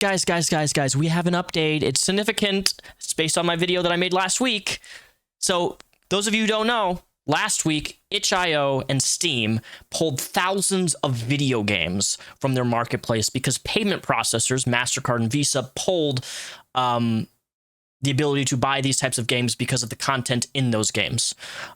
Guys, we have an update. It's significant. It's based on my video that I made last week. So those of you who don't know, last week, itch.io and Steam pulled thousands of video games from their marketplace because payment processors, Mastercard and Visa, pulled the ability to buy these types of games because of the content in those games.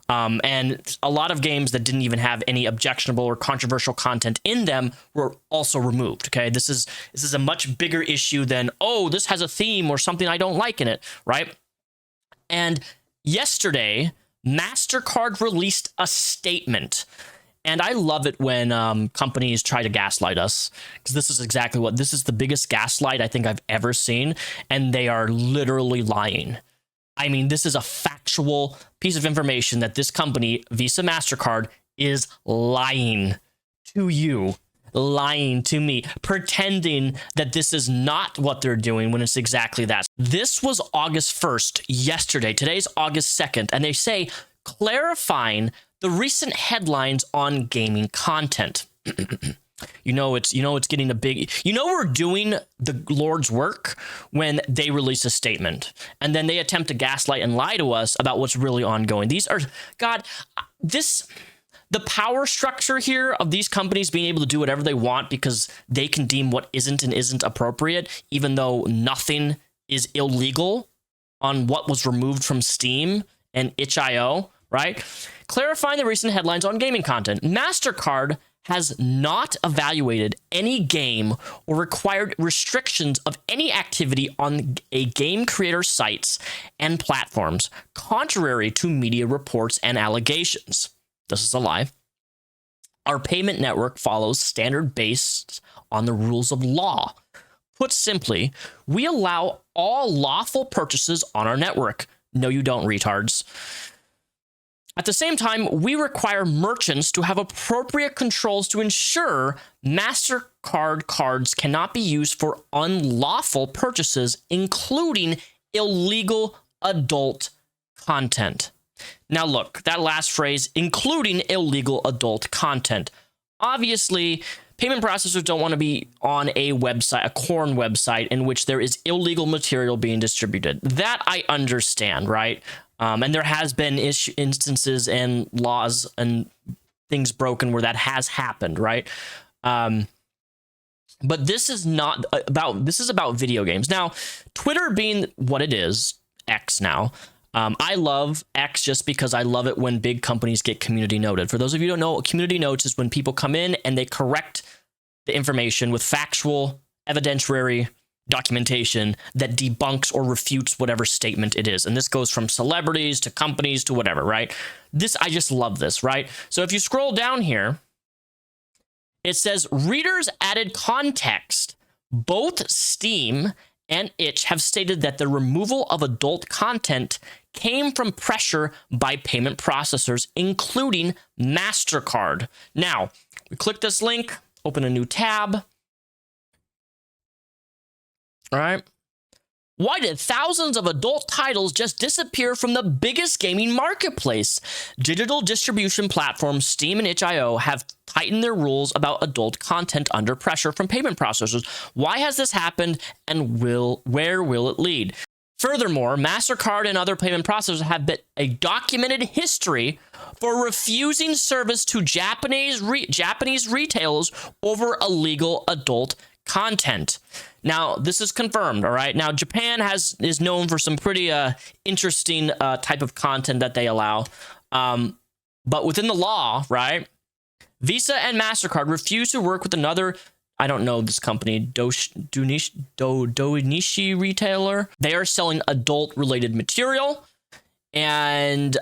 And a lot of games that didn't even have any objectionable or controversial content in them were also removed. Okay, this is a much bigger issue than, oh, this has a theme or something I don't like in it, right? And yesterday, Mastercard released a statement. And I love it when companies try to gaslight us, because this is exactly what this is. The biggest gaslight I think I've ever seen, and they are literally lying. I mean, this is a factual piece of information that this company, Visa, Mastercard, is lying to you, lying to me, pretending that this is not what they're doing when it's exactly that. This was August 1st, yesterday. Today's August 2nd, and they say, clarifying the recent headlines on gaming content. It's getting a big, we're doing the Lord's work when they release a statement and then they attempt to gaslight and lie to us about what's really ongoing. These are, the power structure here of these companies being able to do whatever they want because they can deem what isn't and isn't appropriate, even though nothing is illegal on what was removed from Steam and itch.io, right? Clarifying the recent headlines on gaming content. Mastercard has not evaluated any game or required restrictions of any activity on a game creator sites and platforms, contrary to media reports and allegations. This is a lie. Our payment network follows standard based on the rules of law. Put simply, we allow all lawful purchases on our network. No, you don't, retards. At the same time, we require merchants to have appropriate controls to ensure Mastercard cards cannot be used for unlawful purchases, including illegal adult content. Now look, that last phrase, including illegal adult content. Obviously, payment processors don't want to be on a website, a corn website, in which there is illegal material being distributed. That I understand, right? And there has been instances and laws and things broken where that has happened, right? But this is not about, this is about video games. Now, Twitter being what it is, X now, I love X just because I love it when big companies get community noted. For those of you who don't know, community notes is when people come in and they correct the information with factual, evidentiary documentation that debunks or refutes whatever statement it is. And this goes from celebrities to companies to whatever, right? I just love this, right? So if you scroll down here, it says readers added context. Both Steam and Itch have stated that the removal of adult content came from pressure by payment processors, including Mastercard. Now, we click this link, open a new tab. All right. Why did thousands of adult titles just disappear from the biggest gaming marketplace? Digital distribution platforms Steam and itch.io have tightened their rules about adult content under pressure from payment processors. Why has this happened, and where will it lead? Furthermore, Mastercard and other payment processors have been a documented history for refusing service to Japanese retailers over illegal adult content. Now, this is confirmed, all right? Now, Japan is known for some pretty interesting type of content that they allow. But within the law, right, Visa and Mastercard refuse to work with another, I don't know this company, Doinishi retailer. They are selling adult-related material, and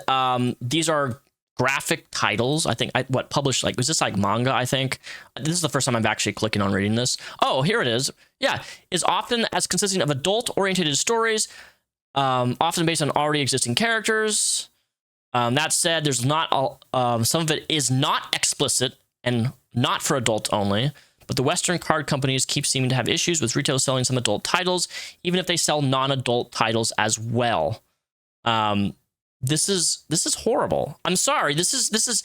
these are graphic titles. I think published, like, was this like manga? I think this is the first time I'm actually clicking on reading this. Oh, here it is. Yeah, is often as consisting of adult-oriented stories, often based on already existing characters. That said, there's not all. Some of it is not explicit and not for adults only. But the Western card companies keep seeming to have issues with retail selling some adult titles, even if they sell non-adult titles as well. This is horrible. I'm sorry. This is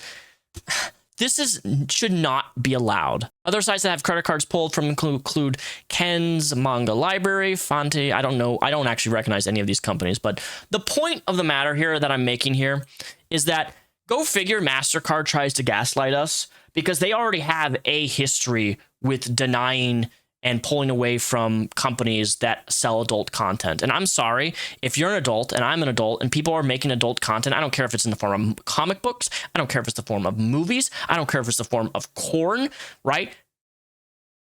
should not be allowed. Other sites that have credit cards pulled from include Ken's Manga Library, Fonte. I don't know. I don't actually recognize any of these companies. But the point of the matter here that I'm making here is that go figure Mastercard tries to gaslight us because they already have a history with denying and pulling away from companies that sell adult content. And I'm sorry, if you're an adult and I'm an adult and people are making adult content, I don't care if it's in the form of comic books, I don't care if it's the form of movies, I don't care if it's the form of corn, right?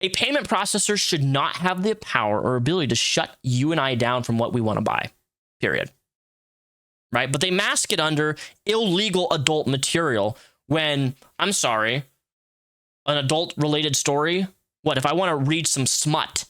A payment processor should not have the power or ability to shut you and I down from what we want to buy, period. Right? But they mask it under illegal adult material when, I'm sorry, an adult-related story. What if I want to read some smut?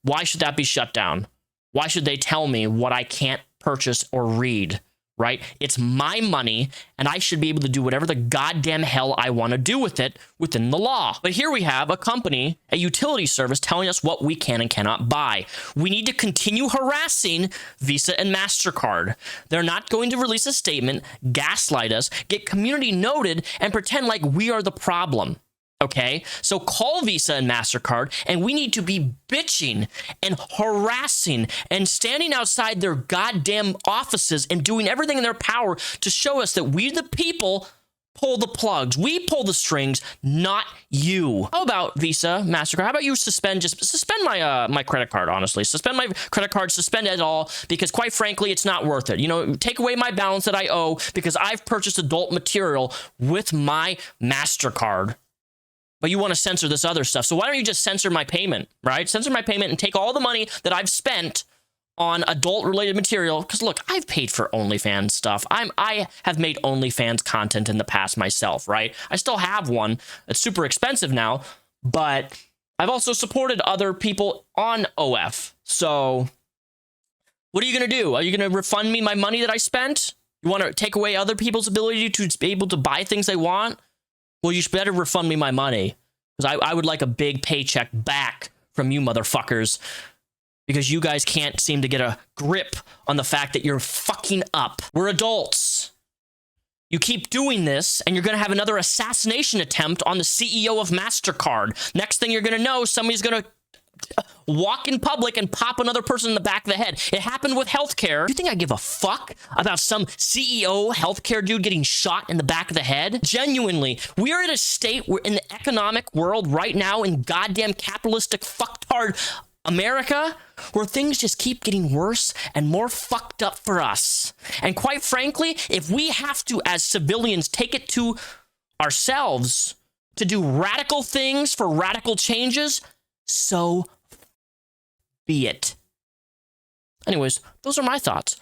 Why should that be shut down? Why should they tell me what I can't purchase or read, right? It's my money, and I should be able to do whatever the goddamn hell I want to do with it within the law. But here we have a company, a utility service, telling us what we can and cannot buy. We need to continue harassing Visa and Mastercard. They're not going to release a statement, gaslight us, get community noted, and pretend like we are the problem. Okay, so call Visa and Mastercard, and we need to be bitching and harassing and standing outside their goddamn offices and doing everything in their power to show us that we, the people, pull the plugs. We pull the strings, not you. How about Visa, Mastercard? How about you suspend my my credit card, honestly. Suspend my credit card, suspend it all, because quite frankly, it's not worth it. You know, take away my balance that I owe because I've purchased adult material with my Mastercard. But you want to censor this other stuff. So why don't you just censor my payment, right? Censor my payment and take all the money that I've spent on adult-related material. Because look, I've paid for OnlyFans stuff. I have made OnlyFans content in the past myself, right? I still have one. It's super expensive now, but I've also supported other people on OF. So what are you going to do? Are you going to refund me my money that I spent? You want to take away other people's ability to be able to buy things they want? Well, you should better refund me my money, because I would like a big paycheck back from you motherfuckers, because you guys can't seem to get a grip on the fact that you're fucking up. We're adults. You keep doing this, and you're going to have another assassination attempt on the CEO of Mastercard. Next thing you're going to know, somebody's going to walk in public and pop another person in the back of the head. It happened with healthcare. You think I give a fuck about some CEO healthcare dude getting shot in the back of the head? Genuinely, we are at a state where in the economic world right now in goddamn capitalistic fucktard America where things just keep getting worse and more fucked up for us. And quite frankly, if we have to, as civilians, take it to ourselves to do radical things for radical changes, so be it. Anyways, those are my thoughts.